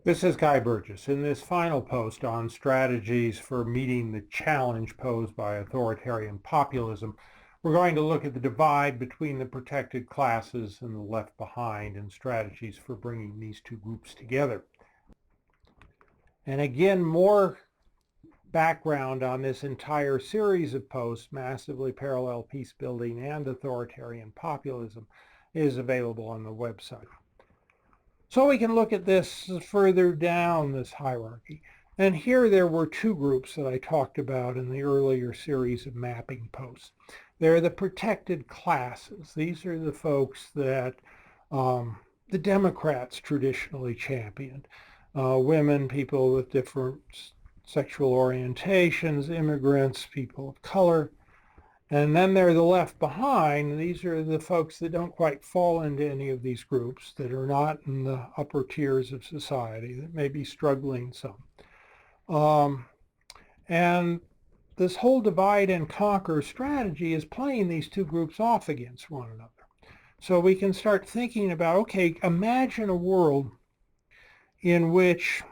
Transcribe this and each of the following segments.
This is Guy Burgess. In this final post on strategies for meeting the challenge posed by authoritarian populism, we're going to look at the divide between the protected classes and the left behind and strategies for bringing these two groups together. And again, more background on this entire series of posts, massively parallel peace building and authoritarian populism, is available on the website. So we can look at this further down this hierarchy. And here there were two groups that I talked about in the earlier series of mapping posts. They're the protected classes. These are the folks that the Democrats traditionally championed. Women, people with different sexual orientations, immigrants, people of color. And then they're the left behind. These are the folks that don't quite fall into any of these groups, that are not in the upper tiers of society, that may be struggling some. And this whole divide and conquer strategy is playing these two groups off against one another. So we can start thinking about, okay, imagine a world in which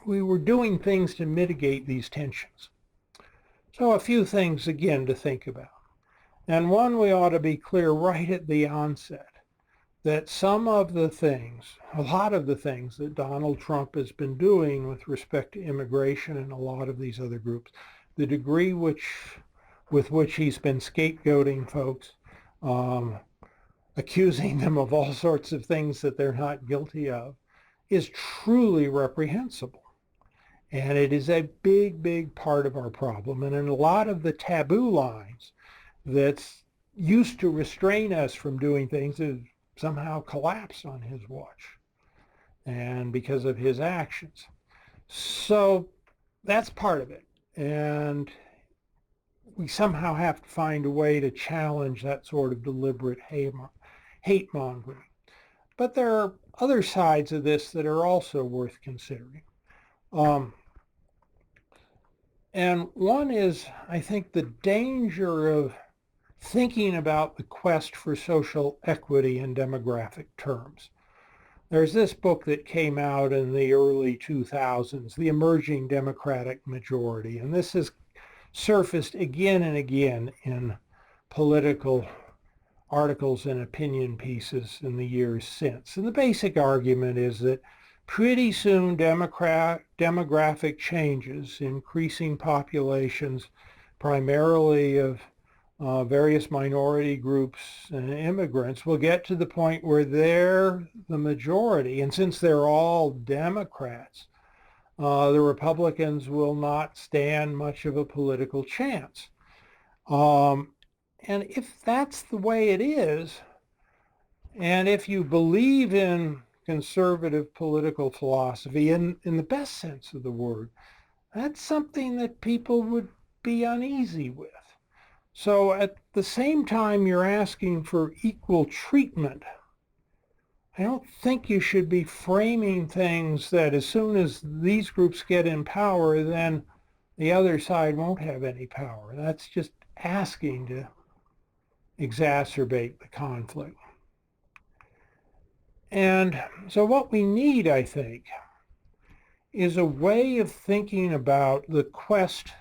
we were doing things to mitigate these tensions. So a few things, again, to think about. And one, we ought to be clear right at the onset that some of the things, a lot of the things that Donald Trump has been doing with respect to immigration and a lot of these other groups, the degree with which he's been scapegoating folks, accusing them of all sorts of things that they're not guilty of, is truly reprehensible. And it is a big, big part of our problem. And in a lot of the taboo lines that's used to restrain us from doing things has somehow collapsed on his watch and because of his actions. So that's part of it. And we somehow have to find a way to challenge that sort of deliberate hate mongering. But there are other sides of this that are also worth considering. And one is, I think, the danger of thinking about the quest for social equity in demographic terms. There's this book that came out in the early 2000s, The Emerging Democratic Majority, and this has surfaced again and again in political articles and opinion pieces in the years since. And the basic argument is that pretty soon demographic changes, increasing populations, primarily of various minority groups and immigrants, will get to the point where they're the majority. And since they're all Democrats, the Republicans will not stand much of a political chance. And if that's the way it is, and if you believe in conservative political philosophy in the best sense of the word, that's something that people would be uneasy with. So at the same time you're asking for equal treatment, I don't think you should be framing things that as soon as these groups get in power, then the other side won't have any power. That's just asking to exacerbate the conflict. And so what we need, I think, is a way of thinking about the quest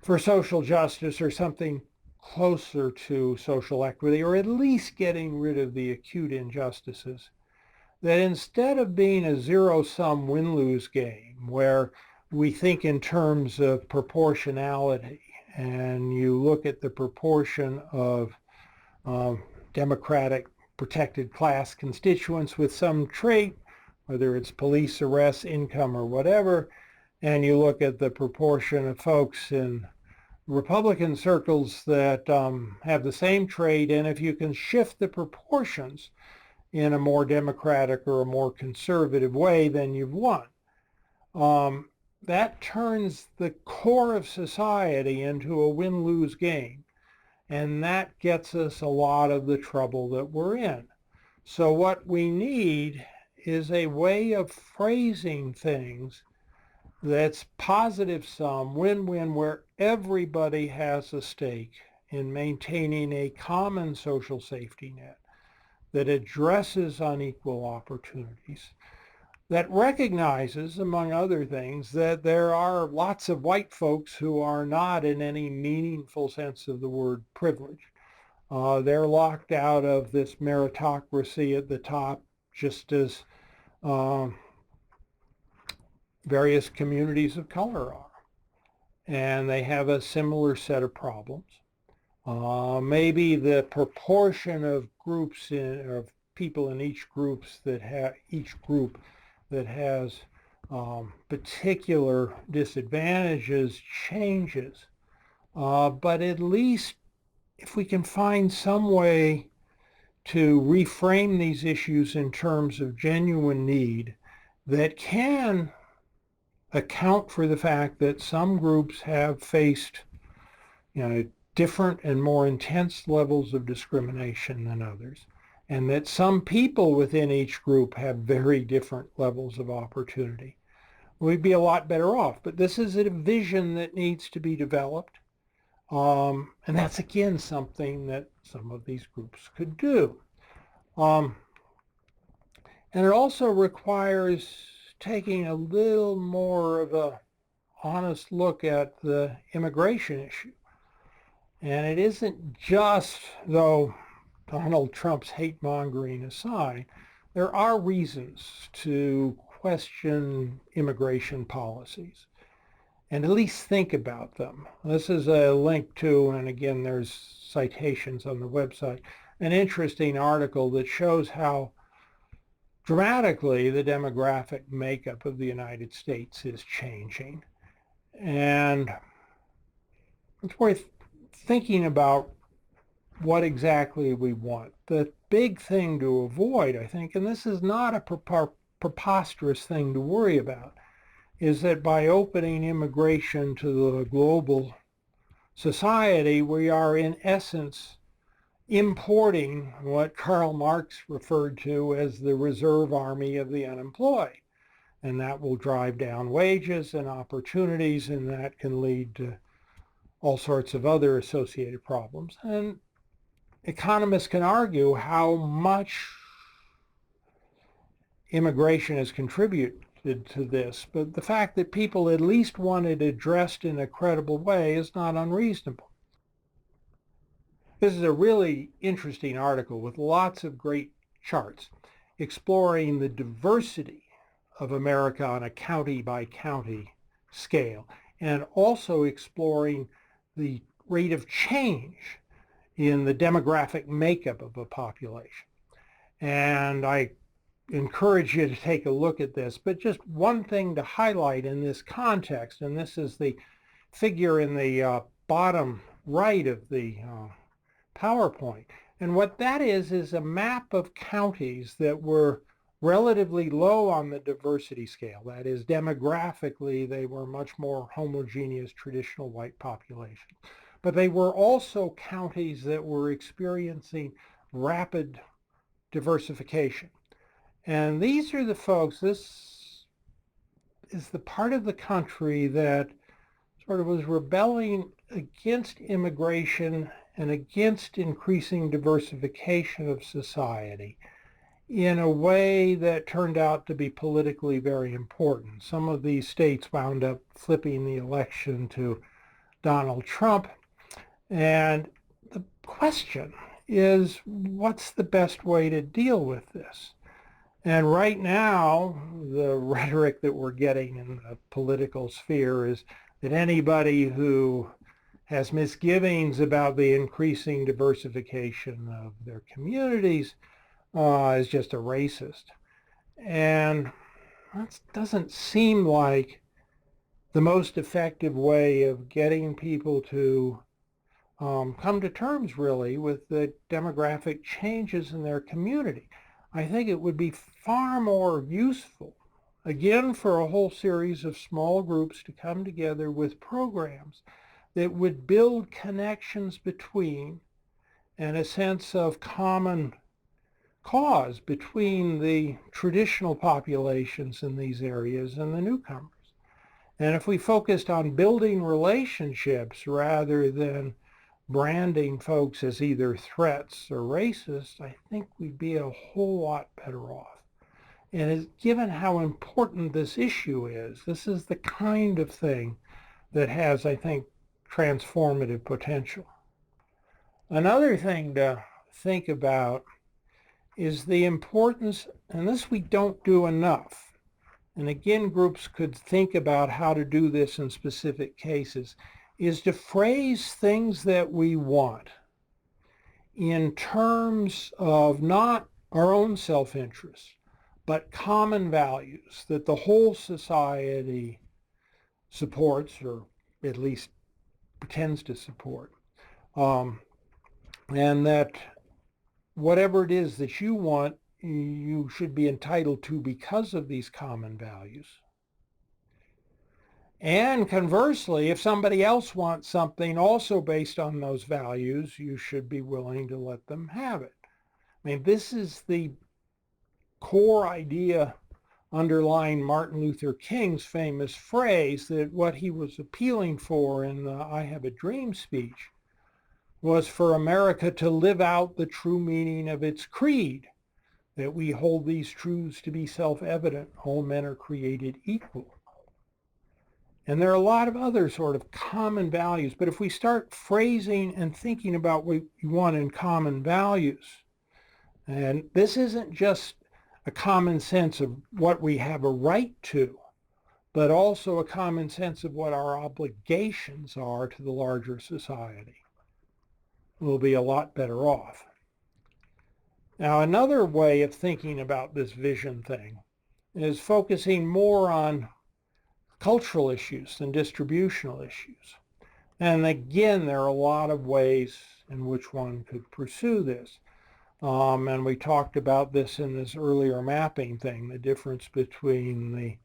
for social justice or something closer to social equity, or at least getting rid of the acute injustices, that instead of being a zero-sum win-lose game where we think in terms of proportionality and you look at the proportion of Democratic protected class constituents with some trait, whether it's police arrests, income, or whatever, and you look at the proportion of folks in Republican circles that have the same trait, and if you can shift the proportions in a more democratic or a more conservative way, then you've won. That turns the core of society into a win-lose game. And that gets us a lot of the trouble that we're in. So what we need is a way of phrasing things that's positive sum, win-win, where everybody has a stake in maintaining a common social safety net that addresses unequal opportunities, that recognizes, among other things, that there are lots of white folks who are not, in any meaningful sense of the word, privileged. They're locked out of this meritocracy at the top, just as various communities of color are. And they have a similar set of problems. Maybe the proportion of groups of people in each group that has particular disadvantages changes. But at least if we can find some way to reframe these issues in terms of genuine need that can account for the fact that some groups have faced, different and more intense levels of discrimination than others, and that some people within each group have very different levels of opportunity, we'd be a lot better off. But this is a vision that needs to be developed. And that's, again, something that some of these groups could do. And it also requires taking a little more of a honest look at the immigration issue. And it isn't just, though Donald Trump's hate-mongering aside, there are reasons to question immigration policies and at least think about them. This is a link to, and again, there's citations on the website, an interesting article that shows how dramatically the demographic makeup of the United States is changing. And it's worth thinking about what exactly we want. The big thing to avoid, I think, and this is not a preposterous thing to worry about, is that by opening immigration to the global society, we are in essence importing what Karl Marx referred to as the reserve army of the unemployed. And that will drive down wages and opportunities, and that can lead to all sorts of other associated problems. And economists can argue how much immigration has contributed to this, but the fact that people at least want it addressed in a credible way is not unreasonable. This is a really interesting article with lots of great charts exploring the diversity of America on a county-by-county scale, and also exploring the rate of change in the demographic makeup of a population. And I encourage you to take a look at this, but just one thing to highlight in this context, and this is the figure in the bottom right of the PowerPoint. And what that is a map of counties that were relatively low on the diversity scale. That is, demographically, they were much more homogeneous, traditional white population. But they were also counties that were experiencing rapid diversification. And these are the folks, this is the part of the country that sort of was rebelling against immigration and against increasing diversification of society in a way that turned out to be politically very important. Some of these states wound up flipping the election to Donald Trump. And the question is, what's the best way to deal with this? And right now, the rhetoric that we're getting in the political sphere is that anybody who has misgivings about the increasing diversification of their communities is just a racist. And that doesn't seem like the most effective way of getting people to come to terms, really, with the demographic changes in their community. I think it would be far more useful, again, for a whole series of small groups to come together with programs that would build connections between and a sense of common cause between the traditional populations in these areas and the newcomers. And if we focused on building relationships rather than branding folks as either threats or racist, I think we'd be a whole lot better off. And given how important this issue is, this is the kind of thing that has, I think, transformative potential. Another thing to think about is the importance, and this we don't do enough, and again groups could think about how to do this in specific cases, is to phrase things that we want in terms of not our own self-interest, but common values that the whole society supports, or at least pretends to support. And that whatever it is that you want, you should be entitled to because of these common values. And conversely, if somebody else wants something also based on those values, you should be willing to let them have it. I mean, this is the core idea underlying Martin Luther King's famous phrase that what he was appealing for in the I Have a Dream speech was for America to live out the true meaning of its creed, that we hold these truths to be self-evident, all men are created equal. And there are a lot of other sort of common values, but if we start phrasing and thinking about what we want in common values, and this isn't just a common sense of what we have a right to, but also a common sense of what our obligations are to the larger society, we'll be a lot better off. Now, another way of thinking about this vision thing is focusing more on cultural issues than distributional issues. And again, there are a lot of ways in which one could pursue this. And we talked about this in this earlier mapping thing, the difference between the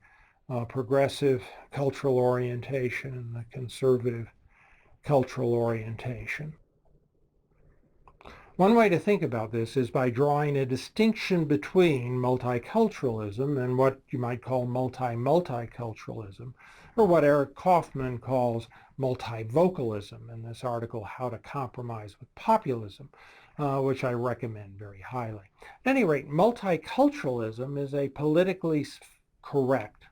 progressive cultural orientation and the conservative cultural orientation. One way to think about this is by drawing a distinction between multiculturalism and what you might call multi-multiculturalism, or what Eric Kaufman calls multi-vocalism in this article, How to Compromise with Populism, which I recommend very highly. At any rate, multiculturalism is a politically correct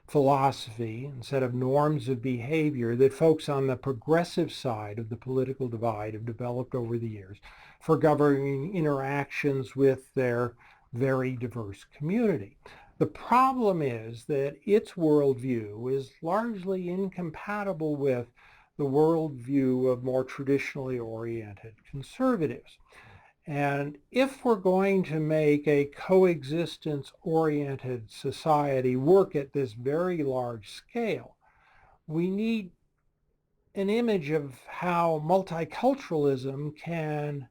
philosophy and set of norms of behavior that folks on the progressive side of the political divide have developed over the years for governing interactions with their very diverse community. The problem is that its worldview is largely incompatible with the worldview of more traditionally oriented conservatives. And if we're going to make a coexistence-oriented society work at this very large scale, we need an image of how multiculturalism can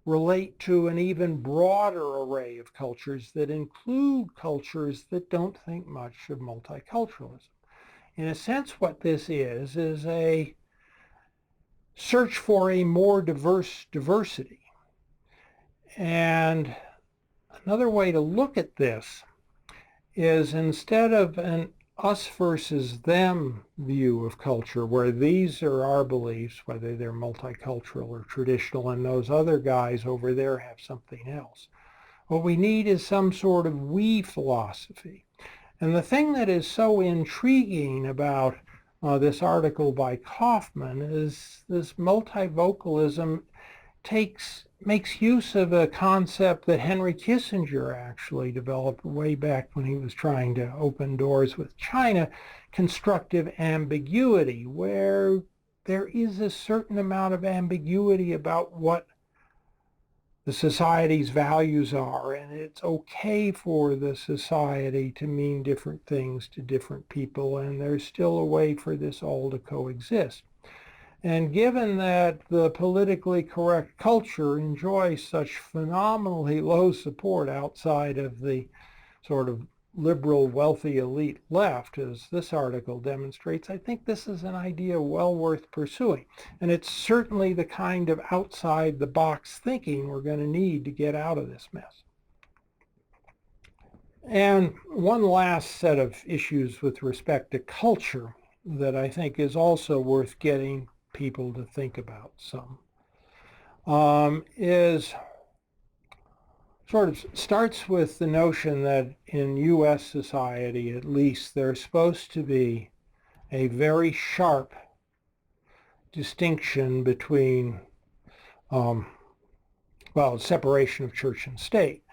relate to an even broader array of cultures that include cultures that don't think much of multiculturalism. In a sense, what this is a search for a more diverse diversity. And another way to look at this is, instead of an us versus them view of culture, where these are our beliefs, whether they're multicultural or traditional, and those other guys over there have something else, what we need is some sort of we philosophy. And the thing that is so intriguing about this article by Kaufman is this multivocalism makes use of a concept that Henry Kissinger actually developed way back when he was trying to open doors with China, constructive ambiguity, where there is a certain amount of ambiguity about what the society's values are, and it's okay for the society to mean different things to different people, and there's still a way for this all to coexist. And given that the politically correct culture enjoys such phenomenally low support outside of the sort of liberal, wealthy elite left, as this article demonstrates, I think this is an idea well worth pursuing. And it's certainly the kind of outside-the-box thinking we're going to need to get out of this mess. And one last set of issues with respect to culture that I think is also worth getting people to think about some, is sort of starts with the notion that in U.S. society, at least, there's supposed to be a very sharp distinction between, separation of church and state,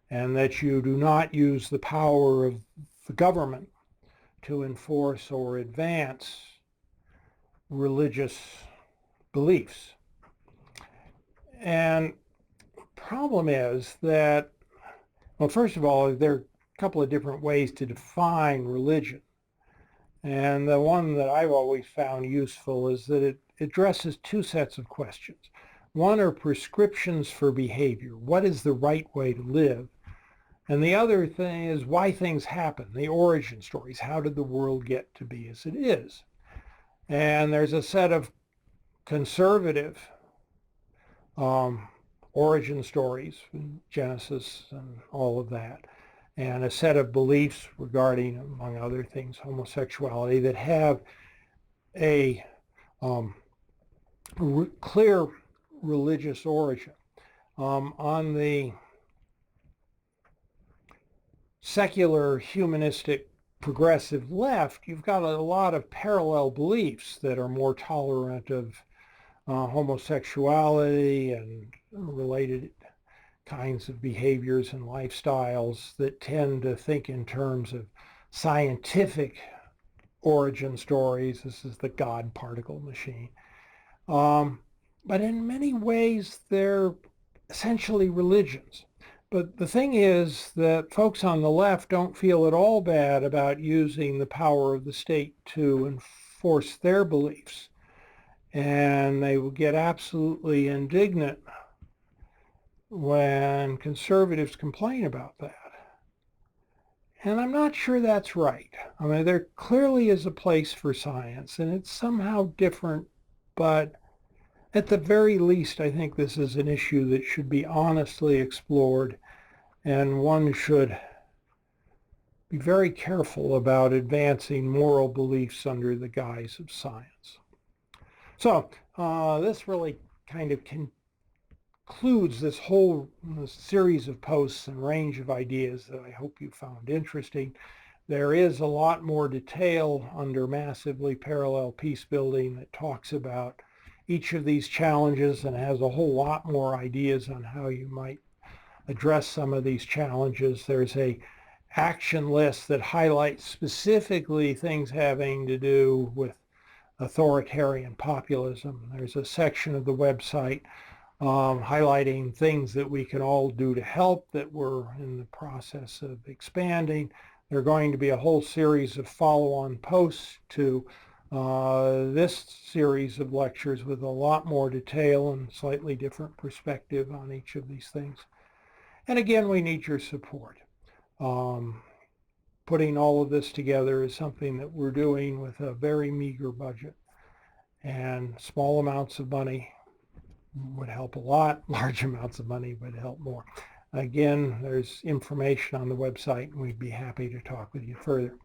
and that you do not use the power of the government to enforce or advance religious beliefs. And problem is that, well, first of all, there are a couple of different ways to define religion. And the one that I've always found useful is that it addresses two sets of questions. One are prescriptions for behavior. What is the right way to live? And the other thing is why things happen, the origin stories. How did the world get to be as it is? And there's a set of conservative origin stories, Genesis and all of that, and a set of beliefs regarding, among other things, homosexuality that have a clear religious origin. On the secular, humanistic, progressive left, you've got a lot of parallel beliefs that are more tolerant of homosexuality and related kinds of behaviors and lifestyles that tend to think in terms of scientific origin stories. This is the God particle machine. But in many ways, they're essentially religions. But the thing is that folks on the left don't feel at all bad about using the power of the state to enforce their beliefs. And they will get absolutely indignant when conservatives complain about that. And I'm not sure that's right. I mean, there clearly is a place for science, and it's somehow different, but at the very least, I think this is an issue that should be honestly explored, and one should be very careful about advancing moral beliefs under the guise of science. So this really kind of concludes this whole series of posts and range of ideas that I hope you found interesting. There is a lot more detail under Massively Parallel Peace Building that talks about each of these challenges and has a whole lot more ideas on how you might address some of these challenges. There's a action list that highlights specifically things having to do with authoritarian populism. There's a section of the website highlighting things that we can all do to help that we're in the process of expanding. There are going to be a whole series of follow-on posts to this series of lectures with a lot more detail and slightly different perspective on each of these things. And again, we need your support. Putting all of this together is something that we're doing with a very meager budget, and small amounts of money would help a lot. Large amounts of money would help more. Again, there's information on the website, and we'd be happy to talk with you further.